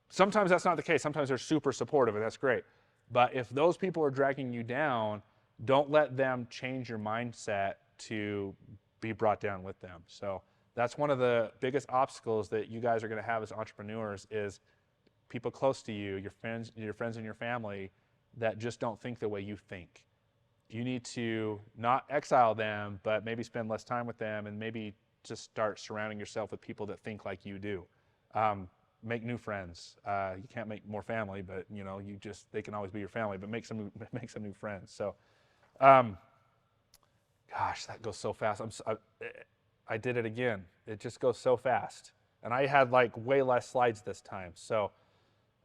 sometimes that's not the case. Sometimes they're super supportive, and that's great. But if those people are dragging you down, don't let them change your mindset to be brought down with them. So that's one of the biggest obstacles that you guys are going to have as entrepreneurs, is people close to you, your friends and your family, that just don't think the way you think. You need to not exile them, but maybe spend less time with them, and maybe just start surrounding yourself with people that think like you do. Make new friends. You can't make more family, but they can always be your family. But make some new friends. So, gosh, that goes so fast. I did it again. It just goes so fast, and I had like way less slides this time. So,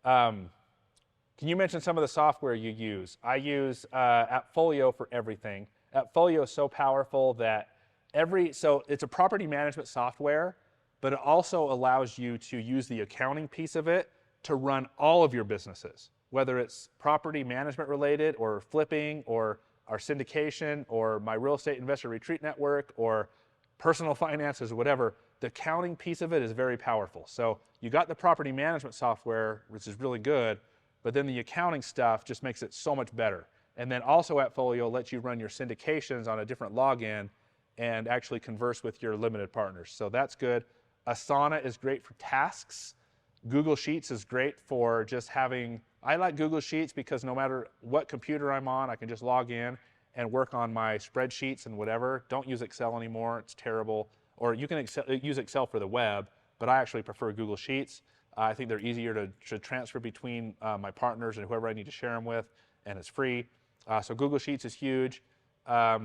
can you mention some of the software you use? I use AppFolio for everything. AppFolio is so powerful that so it's a property management software, but it also allows you to use the accounting piece of it to run all of your businesses, whether it's property management related, or flipping, or our syndication, or my real estate investor retreat network, or personal finances, or whatever. The accounting piece of it is very powerful. So you got the property management software, which is really good, but then the accounting stuff just makes it so much better. And then also AppFolio lets you run your syndications on a different login and actually converse with your limited partners. So that's good. Asana is great for tasks. Google Sheets is great for just having, I like Google Sheets because no matter what computer I'm on, I can just log in and work on my spreadsheets and whatever. Don't use Excel anymore, it's terrible. Or you can use Excel for the web, but I actually prefer Google Sheets. I think they're easier to transfer between my partners and whoever I need to share them with, and it's free. So Google Sheets is huge.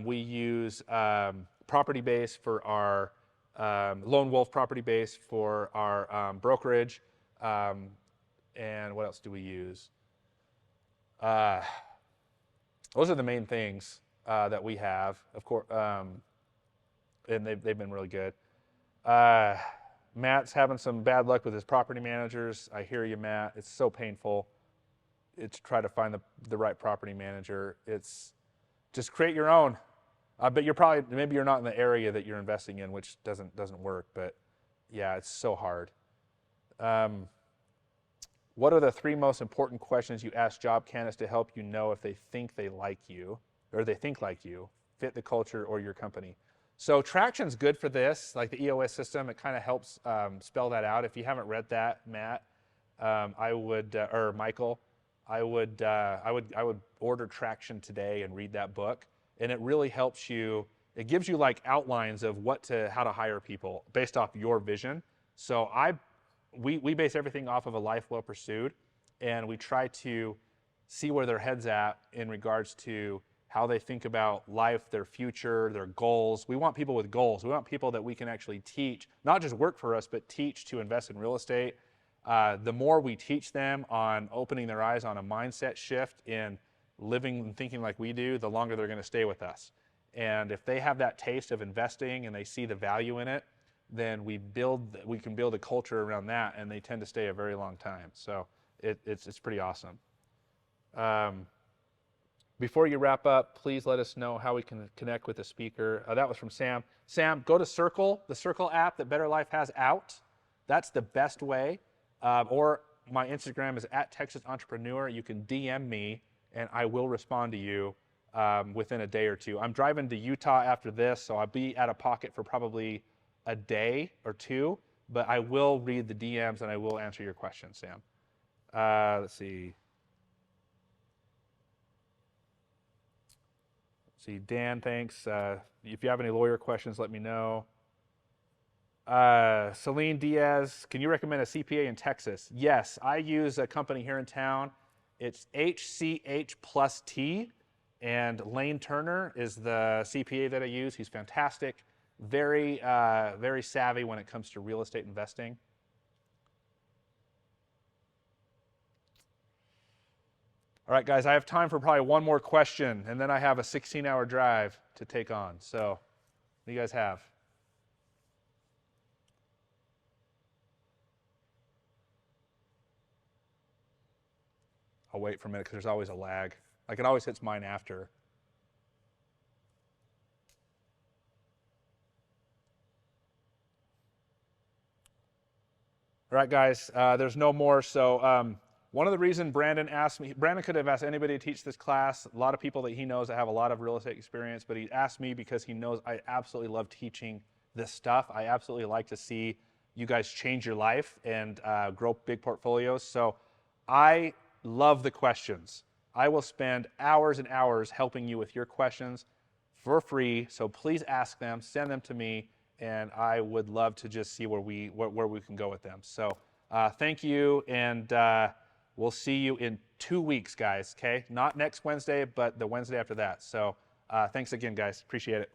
We use PropertyBase for our Lone Wolf PropertyBase for our brokerage. And what else do we use? Those are the main things that we have, of course, and they've been really good. Matt's having some bad luck with his property managers. I hear you, Matt. It's so painful to try to find the right property manager. It's just create your own. But maybe you're not in the area that you're investing in, which doesn't work. But yeah, it's so hard. What are the 3 most important questions you ask job candidates to help you know if they think they like you, or they think like you, fit the culture or your company? So Traction's good for this, like the EOS system. It kind of helps spell that out. If you haven't read that, Matt, or Michael, I would order Traction today and read that book. And it really helps you. It gives you like outlines of how to hire people based off your vision. So we base everything off of a life well pursued, and we try to see where their head's at in regards to how they think about life, their future, their goals. We want people with goals. We want people that we can actually teach, not just work for us, but teach to invest in real estate. The more we teach them on opening their eyes on a mindset shift in living and thinking like we do, the longer they're going to stay with us. And if they have that taste of investing and they see the value in it, then we can build a culture around that, and they tend to stay a very long time. So it's pretty awesome. Before you wrap up, please let us know how we can connect with the speaker. That was from Sam. Sam, go to Circle, the Circle app that Better Life has out. That's the best way. Or my Instagram is @TexasEntrepreneur. You can DM me, and I will respond to you within a day or two. I'm driving to Utah after this, so I'll be out of pocket for probably a day or two, but I will read the DMs and I will answer your questions, Sam. Let's see. Dan, thanks. If you have any lawyer questions, let me know. Celine Diaz, can you recommend a CPA in Texas? Yes, I use a company here in town. It's HCH plus T, and Lane Turner is the CPA that I use. He's fantastic, very savvy when it comes to real estate investing. All right, guys, I have time for probably one more question, and then I have a 16-hour drive to take on. So, what do you guys have? I'll wait for a minute because there's always a lag. Like it always hits mine after. All right, guys, there's no more. So one of the reasons Brandon asked me, Brandon could have asked anybody to teach this class, a lot of people that he knows that have a lot of real estate experience, but he asked me because he knows I absolutely love teaching this stuff. I absolutely like to see you guys change your life and grow big portfolios. So I love the questions. I will spend hours and hours helping you with your questions for free. So please ask them, send them to me, and I would love to just see where we can go with them. So thank you, and we'll see you in 2 weeks, guys. Okay, not next Wednesday, but the Wednesday after that. So thanks again, guys. Appreciate it.